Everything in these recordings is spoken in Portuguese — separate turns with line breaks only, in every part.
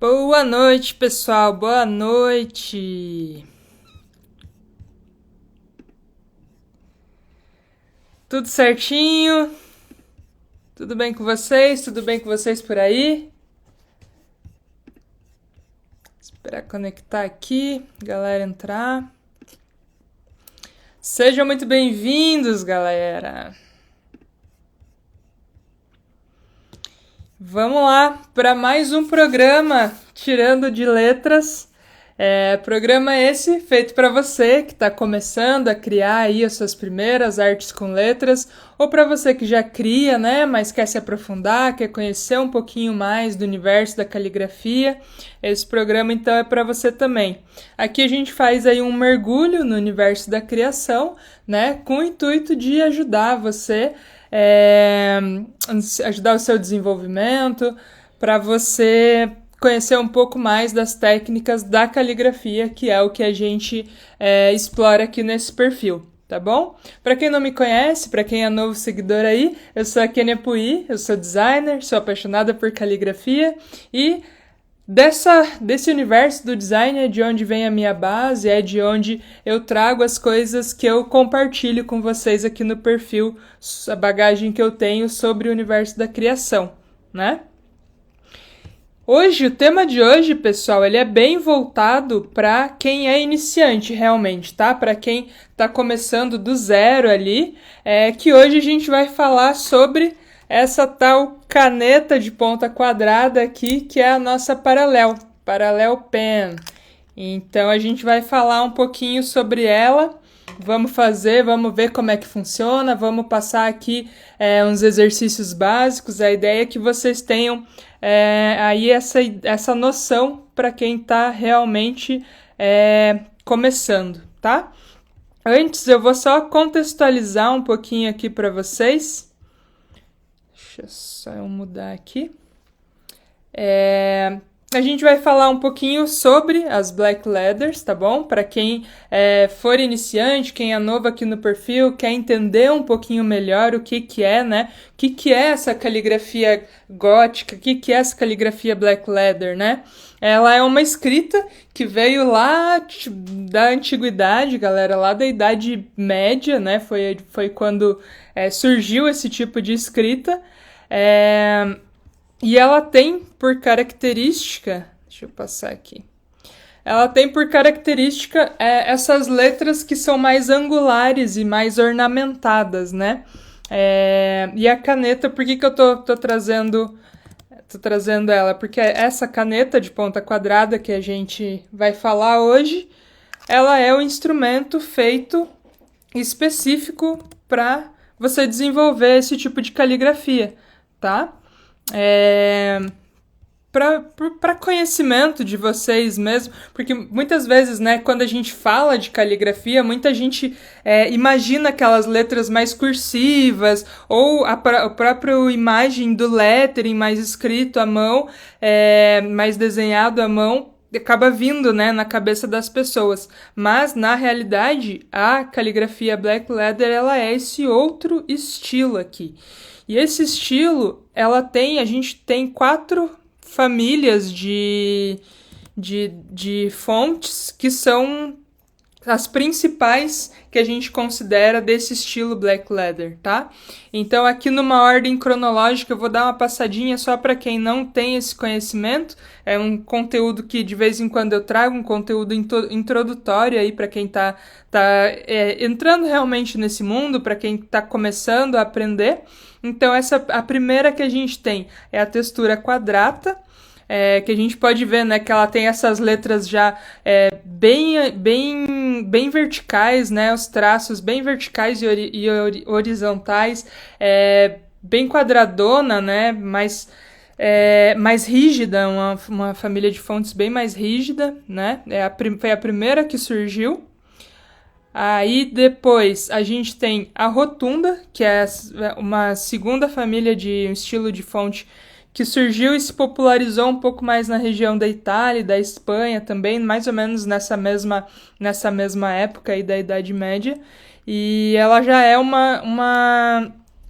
Boa noite, pessoal. Boa noite. Tudo certinho? Tudo bem com vocês? Tudo bem com vocês por aí? Esperar conectar aqui, galera entrar. Sejam muito bem-vindos, galera. Vamos lá para mais um programa Tirando de Letras. Programa esse feito para você que está começando a criar aí as suas primeiras artes com letras, ou para você que já cria, né, mas quer se aprofundar, quer conhecer um pouquinho mais do universo da caligrafia. Esse programa então é para você também. Aqui a gente faz aí um mergulho no universo da criação, né, com o intuito de ajudar você, ajudar o seu desenvolvimento, para você conhecer um pouco mais das técnicas da caligrafia, que é o que a gente explora aqui nesse perfil, tá bom? Para quem não me conhece, para quem é novo seguidor aí, eu sou a Kenia Pui, eu sou designer, sou apaixonada por caligrafia e desse universo do design é de onde vem a minha base, é de onde eu trago as coisas que eu compartilho com vocês aqui no perfil, a bagagem que eu tenho sobre o universo da criação, né? Hoje, o tema de hoje, pessoal, ele é bem voltado para quem é iniciante realmente, tá? Para quem está começando do zero ali, que hoje a gente vai falar sobre essa tal caneta de ponta quadrada aqui, que é a nossa Parallel Pen. Então, a gente vai falar um pouquinho sobre ela. Vamos ver como é que funciona, vamos passar aqui uns exercícios básicos. A ideia é que vocês tenham aí essa noção para quem está realmente começando, tá? Antes, eu vou só contextualizar um pouquinho aqui para vocês. Deixa eu só mudar aqui. A gente vai falar um pouquinho sobre as Black Letters, tá bom? Para quem for iniciante, quem é novo aqui no perfil, quer entender um pouquinho melhor o que é, né? O que é essa caligrafia gótica, o que é essa caligrafia Black Letter, né? Ela é uma escrita que veio lá da antiguidade, galera, lá da Idade Média, né? Foi quando surgiu esse tipo de escrita. E ela tem por característica, deixa eu passar aqui, ela tem por característica essas letras que são mais angulares e mais ornamentadas, né? E a caneta, por que eu tô trazendo ela? Porque essa caneta de ponta quadrada que a gente vai falar hoje, ela é um instrumento feito específico para você desenvolver esse tipo de caligrafia, tá? Para conhecimento de vocês mesmo, porque muitas vezes, né, quando a gente fala de caligrafia, muita gente imagina aquelas letras mais cursivas, ou a própria imagem do lettering mais escrito à mão, mais desenhado à mão, acaba vindo, né, na cabeça das pessoas. Mas, na realidade, a caligrafia Black Letter, ela é esse outro estilo aqui. E esse estilo, a gente tem 4 famílias de fontes que são as principais que a gente considera desse estilo Black Letter, tá? Então, aqui numa ordem cronológica, eu vou dar uma passadinha só para quem não tem esse conhecimento. É um conteúdo que de vez em quando eu trago, um conteúdo introdutório aí para quem tá entrando realmente nesse mundo, para quem tá começando a aprender. Então, a primeira que a gente tem é a textura quadrata, que a gente pode ver, né, que ela tem essas letras já bem verticais, né, os traços bem verticais e horizontais, bem quadradona, né, mais rígida, uma família de fontes bem mais rígida, né, foi a primeira que surgiu. Aí depois a gente tem a rotunda, que é uma segunda família de um estilo de fonte que surgiu e se popularizou um pouco mais na região da Itália e da Espanha também, mais ou menos nessa mesma época aí da Idade Média. E ela já é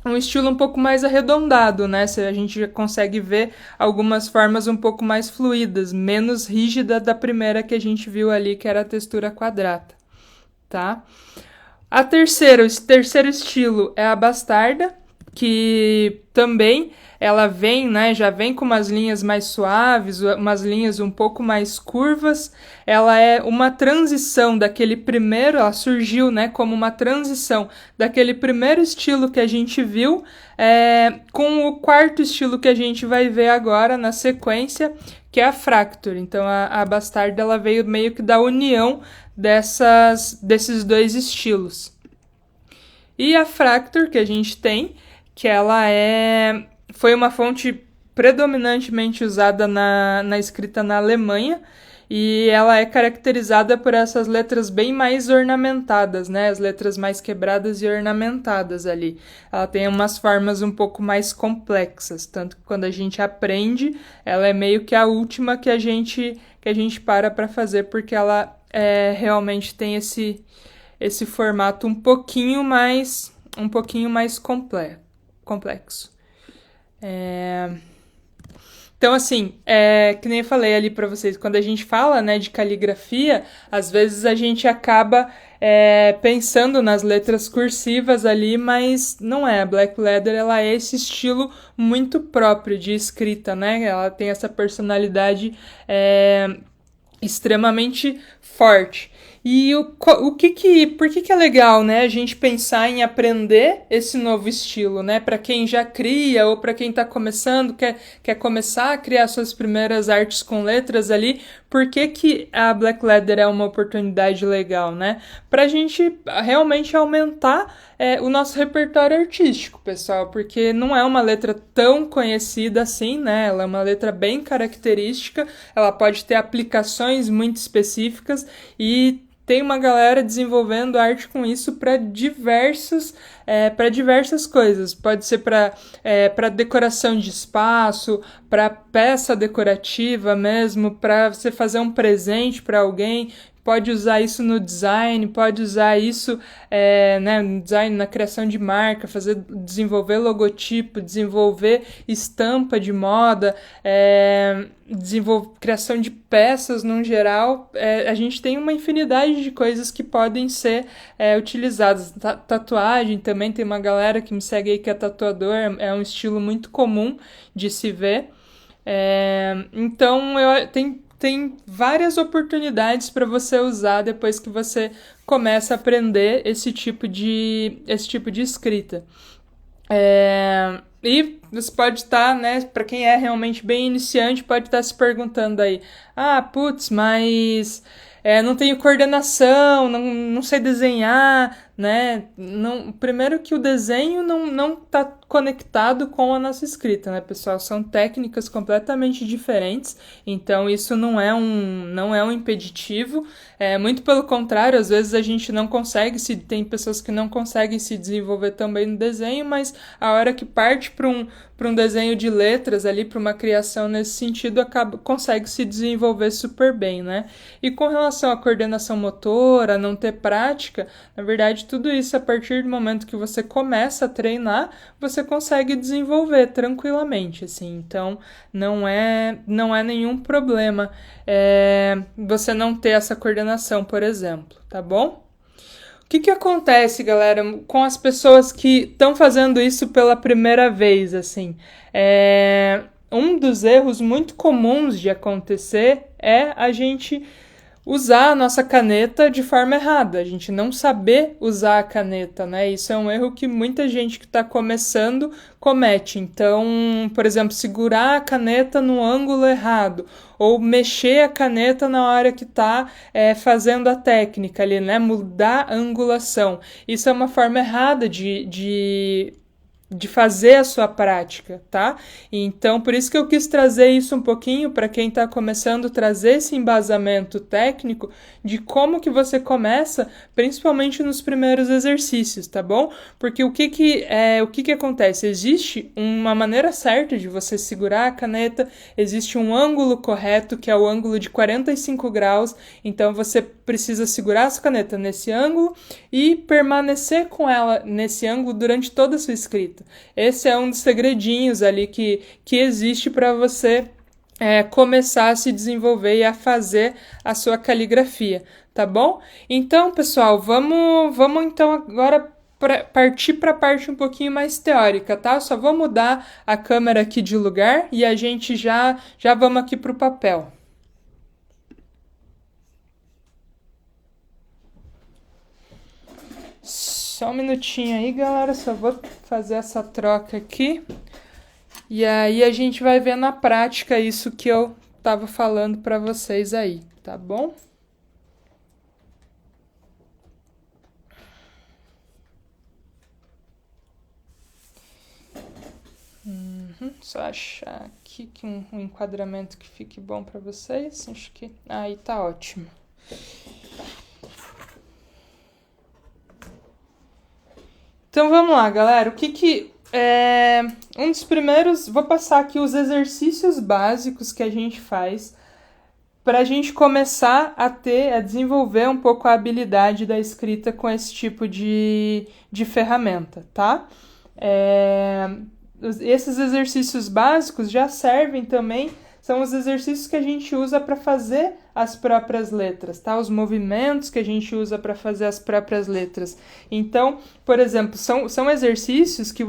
um estilo um pouco mais arredondado, né? A gente já consegue ver algumas formas um pouco mais fluídas, menos rígida da primeira que a gente viu ali, que era a textura quadrada, tá? O terceiro estilo é a bastarda, que também ela vem, né, já vem com umas linhas mais suaves, umas linhas um pouco mais curvas. Ela é uma transição daquele primeiro, ela surgiu, né, como uma transição daquele primeiro estilo que a gente viu, com o quarto estilo que a gente vai ver agora na sequência, que é a Fracture. Então a bastarda ela veio meio que da união desses dois estilos. E a Fracture que a gente tem, que ela foi uma fonte predominantemente usada na escrita na Alemanha, e ela é caracterizada por essas letras bem mais ornamentadas, né? As letras mais quebradas e ornamentadas ali. Ela tem umas formas um pouco mais complexas, tanto que quando a gente aprende, ela é meio que a última que a gente para fazer, porque ela realmente tem esse formato um pouquinho mais complexo. Então, assim, que nem eu falei ali pra vocês, quando a gente fala, né, de caligrafia, às vezes a gente acaba pensando nas letras cursivas ali, mas não é. A Black Leather, ela é esse estilo muito próprio de escrita, né? Ela tem essa personalidade extremamente forte. E por que é legal, né, a gente pensar em aprender esse novo estilo, né, para quem já cria ou para quem está começando, quer começar a criar suas primeiras artes com letras ali, por que a Black Leather é uma oportunidade legal, né, para a gente realmente aumentar o nosso repertório artístico, pessoal, porque não é uma letra tão conhecida assim, né, ela é uma letra bem característica, ela pode ter aplicações muito específicas e tem uma galera desenvolvendo arte com isso para diversas coisas. Pode ser para decoração de espaço, para peça decorativa mesmo, para você fazer um presente para alguém. Pode usar isso no design, pode usar isso né, no design, na criação de marca, desenvolver logotipo, desenvolver estampa de moda, criação de peças no geral. A gente tem uma infinidade de coisas que podem ser utilizadas. Tatuagem também, tem uma galera que me segue aí que é tatuador, é um estilo muito comum de se ver. Então, tem várias oportunidades para você usar depois que você começa a aprender esse tipo de escrita. E você pode estar, né, para quem é realmente bem iniciante, pode estar se perguntando aí, mas não tenho coordenação, não sei desenhar, né? Primeiro que o desenho não está conectado com a nossa escrita, né, pessoal? São técnicas completamente diferentes, então isso não é um impeditivo, muito pelo contrário, às vezes a gente não consegue, tem pessoas que não conseguem se desenvolver também no desenho, mas a hora que parte para um desenho de letras ali, para uma criação nesse sentido, consegue se desenvolver super bem, né? E com relação à coordenação motora, não ter prática, na verdade, tudo isso, a partir do momento que você começa a treinar, você consegue desenvolver tranquilamente, assim. Então, não é nenhum problema você não ter essa coordenação, por exemplo, tá bom? O que acontece, galera, com as pessoas que estão fazendo isso pela primeira vez, assim? Um dos erros muito comuns de acontecer é a gente usar a nossa caneta de forma errada, a gente não saber usar a caneta, né? Isso é um erro que muita gente que está começando comete. Então, por exemplo, segurar a caneta no ângulo errado, ou mexer a caneta na hora que está fazendo a técnica ali, né? Mudar a angulação. Isso é uma forma errada de fazer a sua prática, tá? Então, por isso que eu quis trazer isso um pouquinho para quem está começando, trazer esse embasamento técnico de como que você começa, principalmente nos primeiros exercícios, tá bom? Porque o que acontece? Existe uma maneira certa de você segurar a caneta, existe um ângulo correto, que é o ângulo de 45 graus, então você precisa segurar a sua caneta nesse ângulo e permanecer com ela nesse ângulo durante toda a sua escrita. escrita. Esse é um dos segredinhos ali que existe para você começar a se desenvolver e a fazer a sua caligrafia, tá bom? Então, pessoal, vamos então agora partir para a parte um pouquinho mais teórica, tá? Eu só vou mudar a câmera aqui de lugar e a gente já vamos aqui para o papel. Só um minutinho aí, galera, só vou fazer essa troca aqui. E aí a gente vai ver na prática isso que eu tava falando para vocês aí, tá bom? Só achar aqui que um enquadramento que fique bom para vocês. Acho que aí tá ótimo. Então vamos lá, galera. O que um dos primeiros, vou passar aqui os exercícios básicos que a gente faz para a gente começar a desenvolver um pouco a habilidade da escrita com esse tipo de ferramenta, tá? Esses exercícios básicos já servem também, são os exercícios que a gente usa para fazer as próprias letras, tá? Os movimentos que a gente usa para fazer as próprias letras. Então, por exemplo, são exercícios que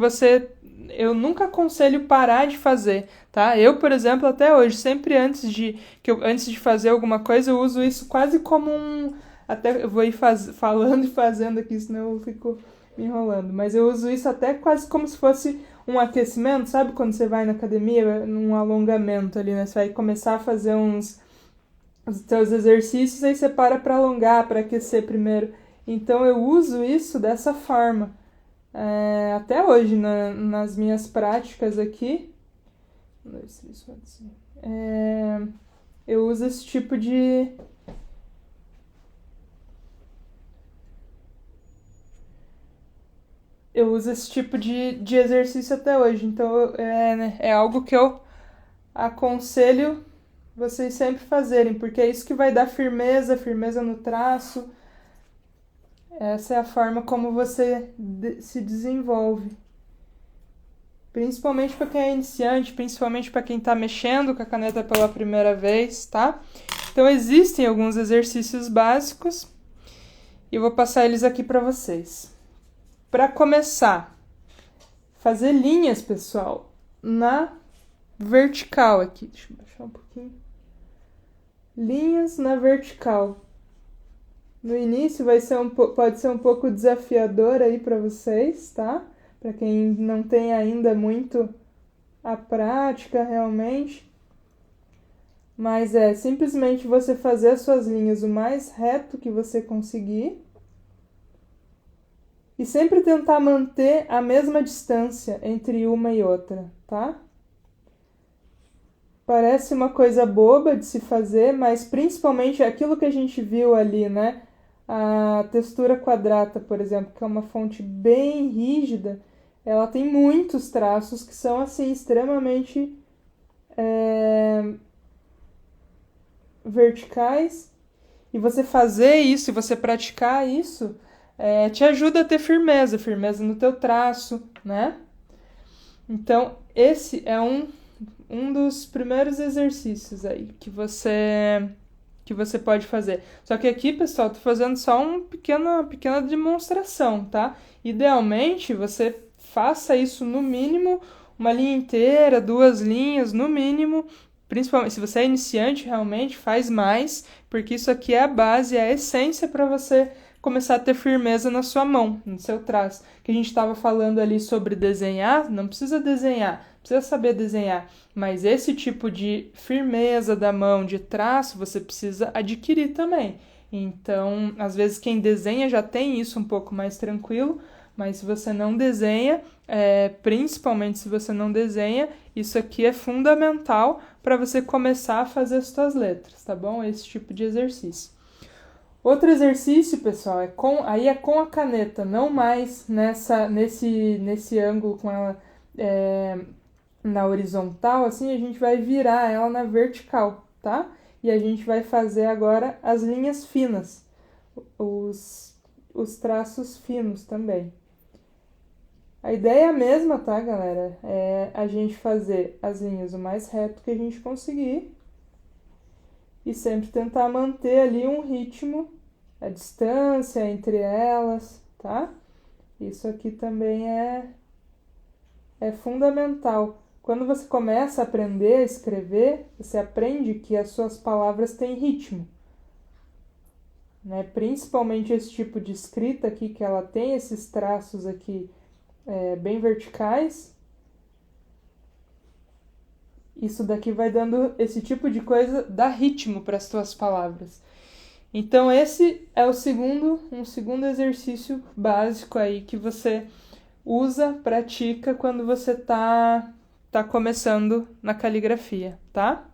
eu nunca aconselho parar de fazer, tá? Eu, por exemplo, até hoje, sempre antes de fazer alguma coisa, eu uso isso quase como até eu vou ir falando e fazendo aqui, senão eu fico me enrolando. Mas eu uso isso até quase como se fosse um aquecimento, sabe? Quando você vai na academia, num alongamento ali, né? Você vai começar a fazer os seus exercícios, aí você para alongar, para aquecer primeiro. Então eu uso isso dessa forma. Até hoje, nas minhas práticas aqui, eu uso esse tipo de exercício até hoje. Então, é algo que eu aconselho vocês sempre fazerem, porque é isso que vai dar firmeza no traço. Essa é a forma como você se desenvolve. Principalmente para quem é iniciante, principalmente para quem está mexendo com a caneta pela primeira vez, tá? Então, existem alguns exercícios básicos e eu vou passar eles aqui para vocês. Para começar, fazer linhas, pessoal, na vertical aqui. Deixa eu baixar um pouquinho. Linhas na vertical. No início pode ser um pouco desafiador aí para vocês, tá? Para quem não tem ainda muito a prática realmente. Mas é simplesmente você fazer as suas linhas o mais reto que você conseguir. E sempre tentar manter a mesma distância entre uma e outra, tá? Parece uma coisa boba de se fazer, mas principalmente aquilo que a gente viu ali, né? A textura quadrata, por exemplo, que é uma fonte bem rígida, ela tem muitos traços que são, assim, extremamente verticais. E você fazer isso, e você praticar isso, te ajuda a ter firmeza no teu traço, né? Então, esse é um dos primeiros exercícios aí que você pode fazer. Só que aqui, pessoal, tô fazendo só uma pequena demonstração, tá? Idealmente, você faça isso no mínimo uma linha inteira, 2 linhas, no mínimo. Principalmente se você é iniciante, realmente faz mais, porque isso aqui é a base, é a essência para você começar a ter firmeza na sua mão, no seu traço. Que a gente estava falando ali sobre desenhar, não precisa desenhar, precisa saber desenhar, mas esse tipo de firmeza da mão, de traço, você precisa adquirir também. Então, às vezes quem desenha já tem isso um pouco mais tranquilo, mas se você não desenha, principalmente se você não desenha, isso aqui é fundamental para você começar a fazer as suas letras, tá bom? Esse tipo de exercício. Outro exercício, pessoal, é com a caneta, não mais nesse ângulo com ela na horizontal, assim a gente vai virar ela na vertical, tá? E a gente vai fazer agora as linhas finas, os traços finos também. A ideia é a mesma, tá, galera? É a gente fazer as linhas o mais reto que a gente conseguir e sempre tentar manter ali um ritmo, a distância entre elas, tá? Isso aqui também é fundamental. Quando você começa a aprender a escrever, você aprende que as suas palavras têm ritmo, né? Principalmente esse tipo de escrita aqui, que ela tem esses traços aqui bem verticais. Isso daqui vai dando esse tipo de coisa, dá ritmo para as tuas palavras. Então esse é um segundo exercício básico aí que você usa, pratica quando você tá começando na caligrafia, tá?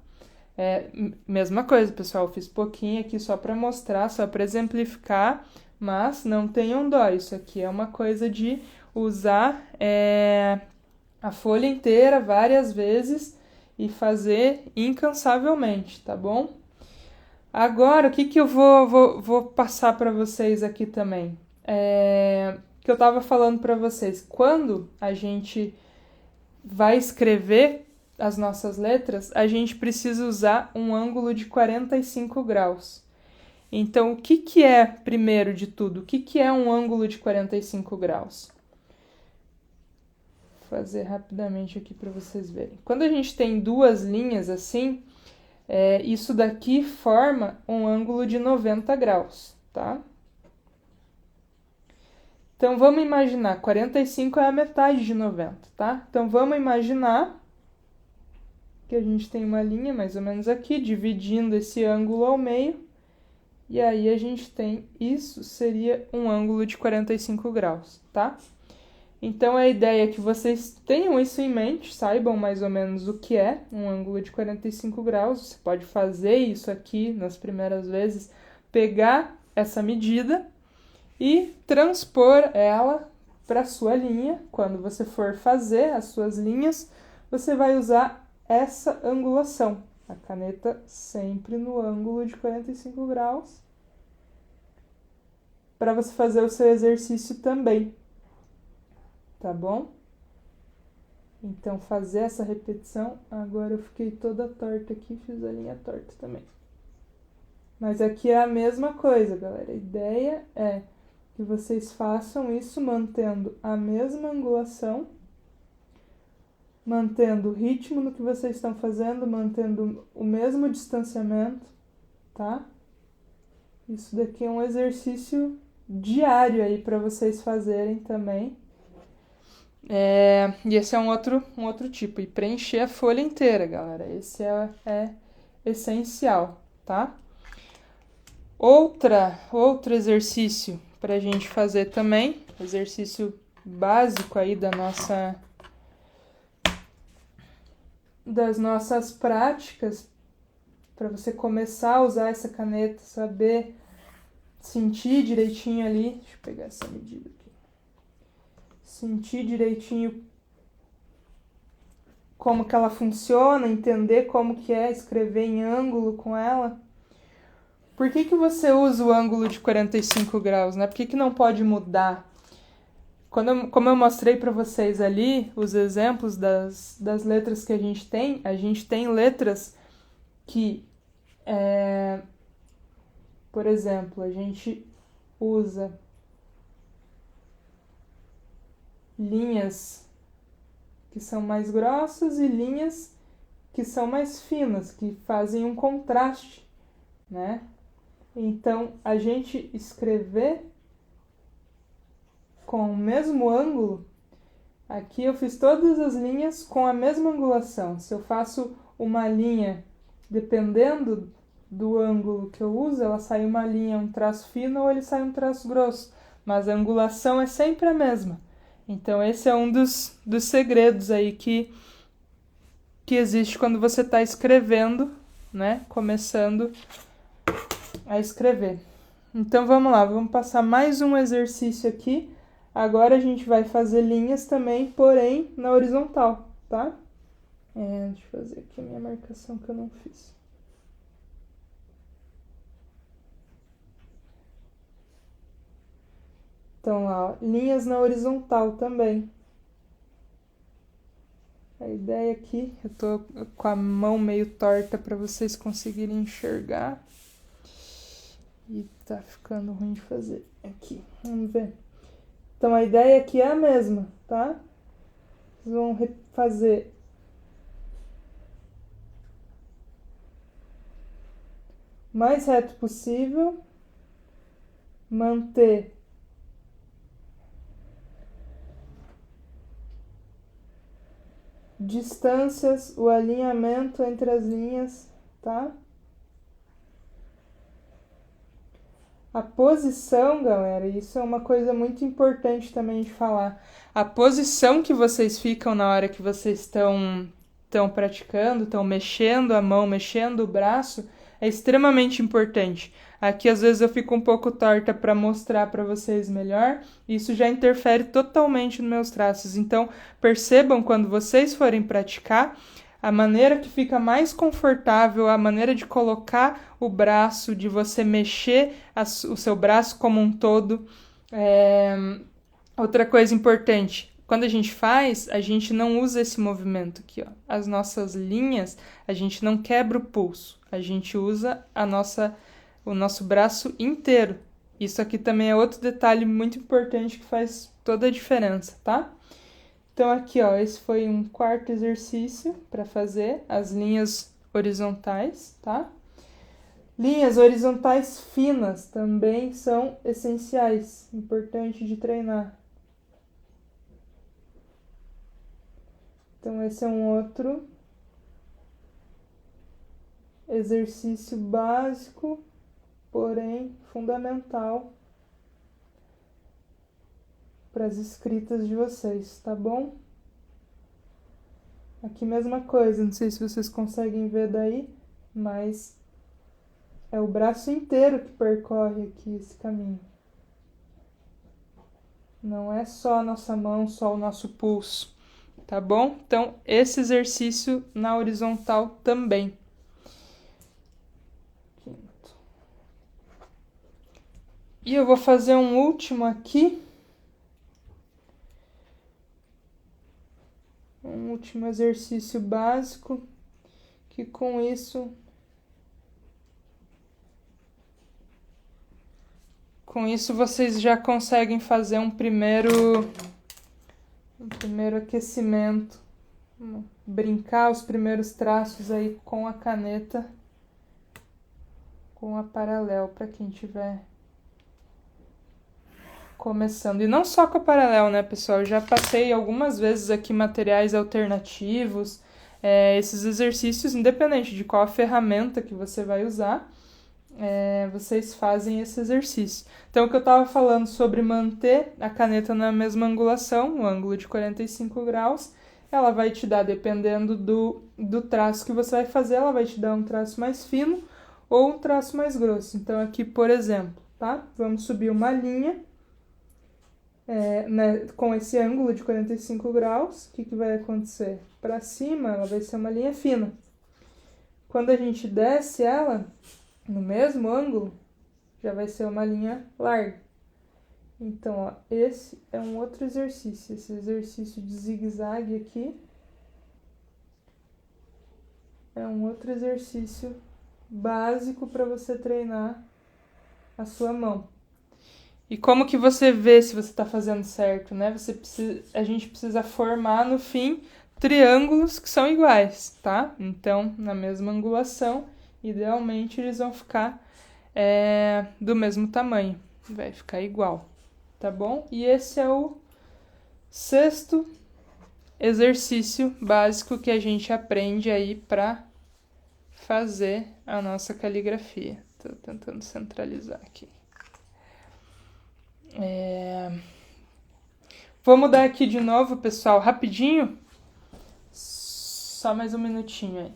Mesma coisa, pessoal, eu fiz pouquinho aqui só para mostrar, só para exemplificar, mas não tenham dó, isso aqui é uma coisa de usar a folha inteira várias vezes e fazer incansavelmente, tá bom? Agora, o que eu vou passar para vocês aqui também? Que eu estava falando para vocês, quando a gente vai escrever as nossas letras, a gente precisa usar um ângulo de 45 graus. Então, o que é, primeiro de tudo, o que é um ângulo de 45 graus? Vou fazer rapidamente aqui para vocês verem. Quando a gente tem duas linhas assim, isso daqui forma um ângulo de 90 graus, tá? Então, vamos imaginar, 45 é a metade de 90, tá? Então, vamos imaginar que a gente tem uma linha mais ou menos aqui, dividindo esse ângulo ao meio, e aí a gente tem, isso seria um ângulo de 45 graus, tá? Então, a ideia é que vocês tenham isso em mente, saibam mais ou menos o que é um ângulo de 45 graus. Você pode fazer isso aqui nas primeiras vezes, pegar essa medida e transpor ela para a sua linha. Quando você for fazer as suas linhas, você vai usar essa angulação. A caneta sempre no ângulo de 45 graus para você fazer o seu exercício também. Tá bom? Então, fazer essa repetição. Agora eu fiquei toda torta aqui, fiz a linha torta também. Mas aqui é a mesma coisa, galera. A ideia é que vocês façam isso mantendo a mesma angulação, mantendo o ritmo no que vocês estão fazendo, mantendo o mesmo distanciamento, tá? Isso daqui é um exercício diário aí para vocês fazerem também. E esse é um outro tipo. E preencher a folha inteira, galera. Esse é essencial, tá? Outro exercício para a gente fazer também, exercício básico aí das nossas práticas, para você começar a usar essa caneta, saber sentir direitinho ali. Deixa eu pegar essa medida aqui. Sentir direitinho como que ela funciona, entender como que é escrever em ângulo com ela. Por que você usa o ângulo de 45 graus, né? Por que não pode mudar? Como eu mostrei para vocês ali, os exemplos das letras que a gente tem letras que, por exemplo, a gente usa linhas que são mais grossas e linhas que são mais finas, que fazem um contraste, né? Então, a gente escrever com o mesmo ângulo, aqui eu fiz todas as linhas com a mesma angulação. Se eu faço uma linha, dependendo do ângulo que eu uso, ela sai uma linha, um traço fino ou ele sai um traço grosso, mas a angulação é sempre a mesma. Então, esse é um dos segredos aí que existe quando você está escrevendo, né? Começando a escrever. Então, vamos lá, vamos passar mais um exercício aqui. Agora a gente vai fazer linhas também, porém na horizontal, tá? Deixa eu fazer aqui a minha marcação que eu não fiz. Então, lá, ó, linhas na horizontal também, A ideia aqui, eu tô com a mão meio torta para vocês conseguirem enxergar. E tá ficando ruim de fazer. Aqui, vamos ver. Então a ideia aqui é a mesma, tá? Vocês vão fazer o mais reto possível, manter distâncias, o alinhamento entre as linhas, tá? A posição, galera, isso é uma coisa muito importante também de falar. A posição que vocês ficam na hora que vocês estão praticando, estão mexendo a mão, mexendo o braço, é extremamente importante. Aqui às vezes eu fico um pouco torta para mostrar para vocês melhor, isso já interfere totalmente nos meus traços. Então, percebam quando vocês forem praticar, a maneira que fica mais confortável, a maneira de colocar o braço, de você mexer o seu braço como um todo. Outra coisa importante, quando a gente faz, a gente não usa esse movimento aqui, ó. As nossas linhas, a gente não quebra o pulso, a gente usa o nosso braço inteiro. Isso aqui também é outro detalhe muito importante que faz toda a diferença, tá? Então aqui, ó, esse foi um quarto exercício para fazer as linhas horizontais, tá? Linhas horizontais finas também são essenciais, importante de treinar. Então esse é um outro exercício básico, porém fundamental para as escritas de vocês, tá bom? Aqui mesma coisa, não sei se vocês conseguem ver daí, mas é o braço inteiro que percorre aqui esse caminho. Não é só a nossa mão, só o nosso pulso, tá bom? Então, esse exercício na horizontal também. Quinto. E eu vou fazer um último aqui. Um último exercício básico, que com isso vocês já conseguem fazer um primeiro aquecimento, brincar os primeiros traços aí com a caneta, com a Parallel, para quem tiver começando. E não só com a Parallel, né, pessoal? Eu já passei algumas vezes aqui materiais alternativos, esses exercícios, independente de qual a ferramenta que você vai usar, vocês fazem esse exercício. Então, o que eu estava falando sobre manter a caneta na mesma angulação, no ângulo de 45 graus, ela vai te dar, dependendo do traço que você vai fazer, ela vai te dar um traço mais fino ou um traço mais grosso. Então, aqui, por exemplo, tá? Vamos subir uma linha com esse ângulo de 45 graus. O que vai acontecer? Para cima, ela vai ser uma linha fina. Quando a gente desce ela, no mesmo ângulo, já vai ser uma linha larga. Então, ó, esse é um outro exercício. Esse exercício de zigue-zague aqui é um outro exercício básico para você treinar a sua mão. E como que você vê se você está fazendo certo, né? A gente precisa formar, no fim, triângulos que são iguais, tá? Então, na mesma angulação, idealmente eles vão ficar do mesmo tamanho. Vai ficar igual, tá bom? E esse é o 6º exercício básico que a gente aprende aí para fazer a nossa caligrafia. Tô tentando centralizar aqui. Vou mudar aqui de novo, pessoal, rapidinho. Só mais um minutinho aí.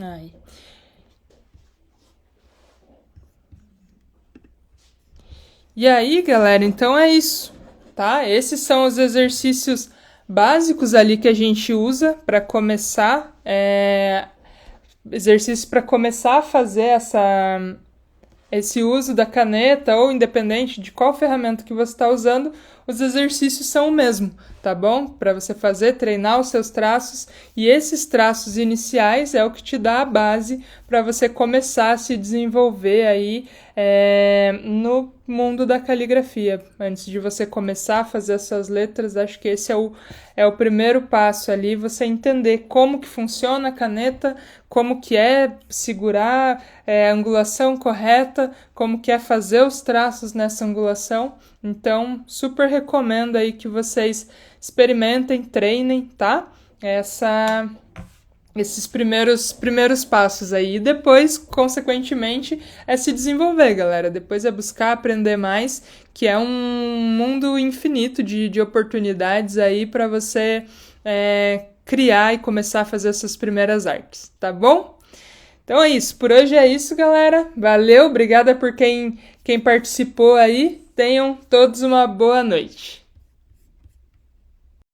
Aí. E aí, galera, então é isso, tá? Esses são os exercícios básicos ali que a gente usa para começar, exercícios para começar a fazer esse uso da caneta, ou independente de qual ferramenta que você está usando, os exercícios são o mesmo, tá bom? Para você fazer, treinar os seus traços, e esses traços iniciais é o que te dá a base para você começar a se desenvolver aí no mundo da caligrafia. Antes de você começar a fazer as suas letras, acho que esse é o primeiro passo ali, você entender como que funciona a caneta, como que é segurar a angulação correta, como que é fazer os traços nessa angulação. Então, super recomendo aí que vocês experimentem, treinem, tá? Esses primeiros passos aí. E depois, consequentemente, é se desenvolver, galera. Depois é buscar aprender mais, que é um mundo infinito de oportunidades aí para você criar e começar a fazer essas primeiras artes, tá bom? Então é isso. Por hoje é isso, galera. Valeu, obrigada por quem participou aí. Tenham todos uma boa noite.